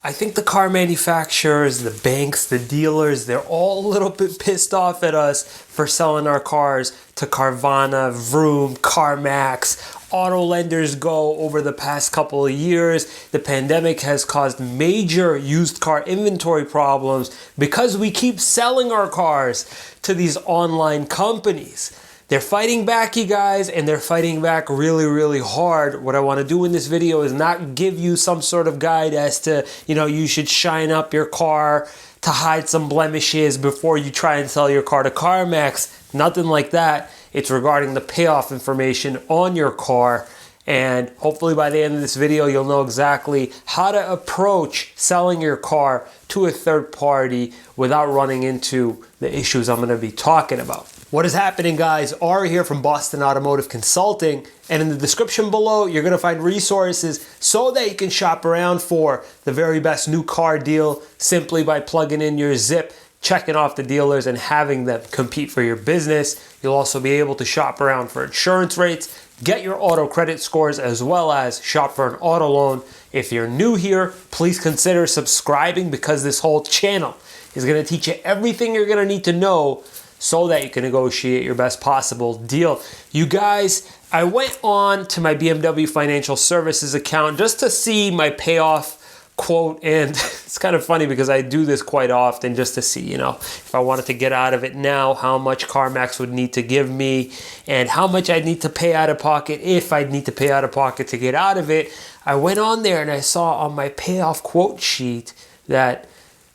I think the car manufacturers, the banks, the dealers, they're all a little bit pissed off at us for selling our cars to Carvana, Vroom, Carmax, auto lenders go over the past couple of years. The pandemic has caused major used car inventory problems because we keep selling our cars to these online companies. They're fighting back, you guys, and they're fighting back really, really hard. What I want to do in this video is not give you some sort of guide as to, you should shine up your car to hide some blemishes before you try and sell your car to Carmax. Nothing like that. It's regarding the payoff information on your car. And hopefully by the end of this video, you'll know exactly how to approach selling your car to a third party without running into the issues I'm going to be talking about. What is happening, guys? Ari here from Boston Automotive Consulting, and in the description below you're going to find resources so that you can shop around for the very best new car deal simply by plugging in your zip, checking off the dealers and having them compete for your business. You'll also be able to shop around for insurance rates, get your auto credit scores, as well as shop for an auto loan. If you're new here, please consider subscribing because this whole channel is going to teach you everything you're going to need to know so that you can negotiate your best possible deal. You guys, I went on to my BMW Financial Services account just to see my payoff quote, and it's kind of funny because I do this quite often just to see, if I wanted to get out of it now, how much Carmax would need to give me and how much I'd need to pay out of pocket if I'd need to pay out of pocket to get out of it. I went on there and I saw on my payoff quote sheet that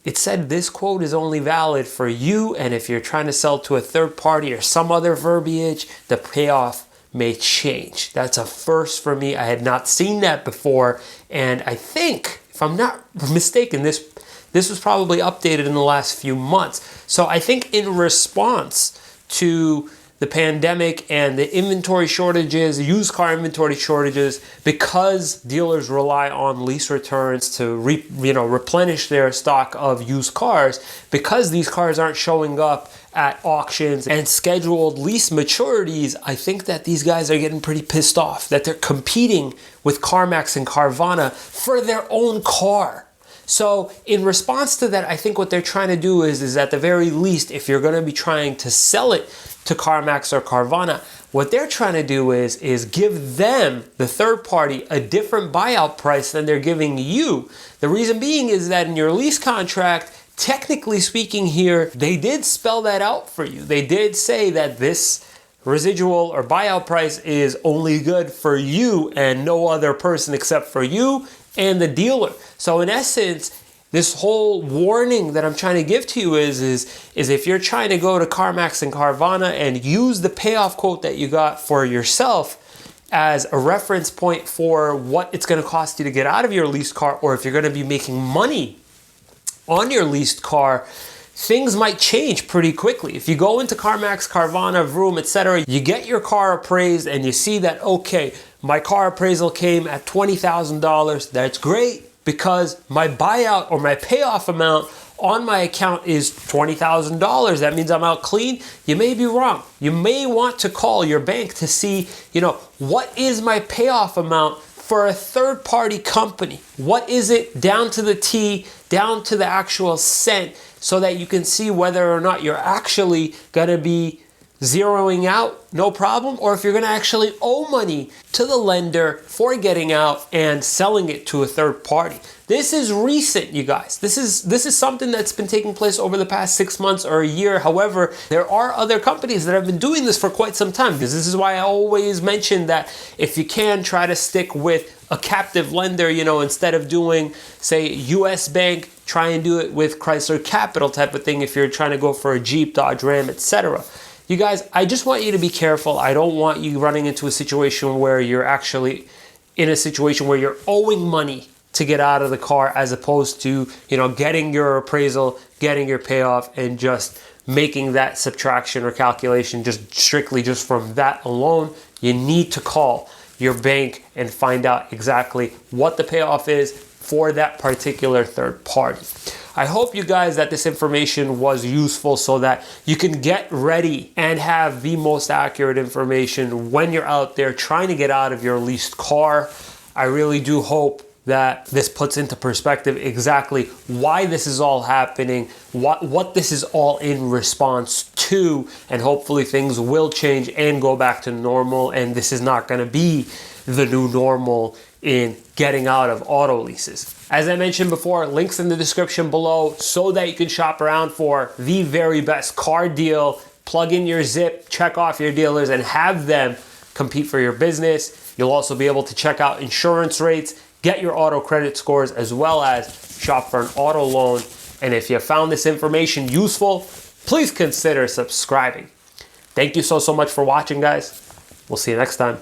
it said this quote is only valid for you, and if you're trying to sell to a third party or some other verbiage, the payoff may change. That's a first for me. I had not seen that before, and I think, if I'm not mistaken, this was probably updated in the last few months. So I think in response to the pandemic and the inventory shortages, used car inventory shortages, because dealers rely on lease returns to replenish their stock of used cars, because these cars aren't showing up at auctions and scheduled lease maturities, I think that these guys are getting pretty pissed off that they're competing with Carmax and Carvana for their own car. So in response to that, I think what they're trying to do is at the very least, if you're going to be trying to sell it to Carmax or Carvana, what they're trying to do is give them, the third party, a different buyout price than they're giving you. The reason being is that in your lease contract, technically speaking here, they did spell that out for you. They did say that this residual or buyout price is only good for you and no other person except for you and the dealer. So in essence, this whole warning that I'm trying to give to you is if you're trying to go to Carmax and Carvana and use the payoff quote that you got for yourself as a reference point for what it's going to cost you to get out of your leased car, or if you're going to be making money on your leased car, things might change pretty quickly. If you go into Carmax, Carvana, Vroom, etc., you get your car appraised and you see that, okay, my car appraisal came at $20,000. That's great because my buyout or my payoff amount on my account is $20,000. That means I'm out clean. You may be wrong. You may want to call your bank to see, what is my payoff amount for a third party company? What is it down to the T, down to the actual cent, so that you can see whether or not you're actually going to be zeroing out, no problem, or if you're going to actually owe money to the lender for getting out and selling it to a third party. This is recent, you guys. This is something that's been taking place over the past 6 months or a year. However, there are other companies that have been doing this for quite some time, because this is why I always mention that if you can, try to stick with a captive lender, instead of doing, say, US Bank, try and do it with Chrysler Capital type of thing if you're trying to go for a Jeep, Dodge Ram, etc. You guys, I just want you to be careful. I don't want you running into a situation where you're actually in a situation where you're owing money to get out of the car, as opposed to, getting your appraisal, getting your payoff, and just making that subtraction or calculation just strictly just from that alone. You need to call your bank and find out exactly what the payoff is for that particular third party. I hope, you guys, that this information was useful so that you can get ready and have the most accurate information when you're out there trying to get out of your leased car. I really do hope that this puts into perspective exactly why this is all happening, what this is all in response to, and hopefully things will change and go back to normal, and this is not going to be the new normal in getting out of auto leases. As I mentioned before, links in the description below so that you can shop around for the very best car deal, plug in your zip, check off your dealers, and have them compete for your business. You'll also be able to check out insurance rates, get your auto credit scores, as well as shop for an auto loan. And if you found this information useful, please consider subscribing. Thank you so much for watching, guys. We'll see you next time.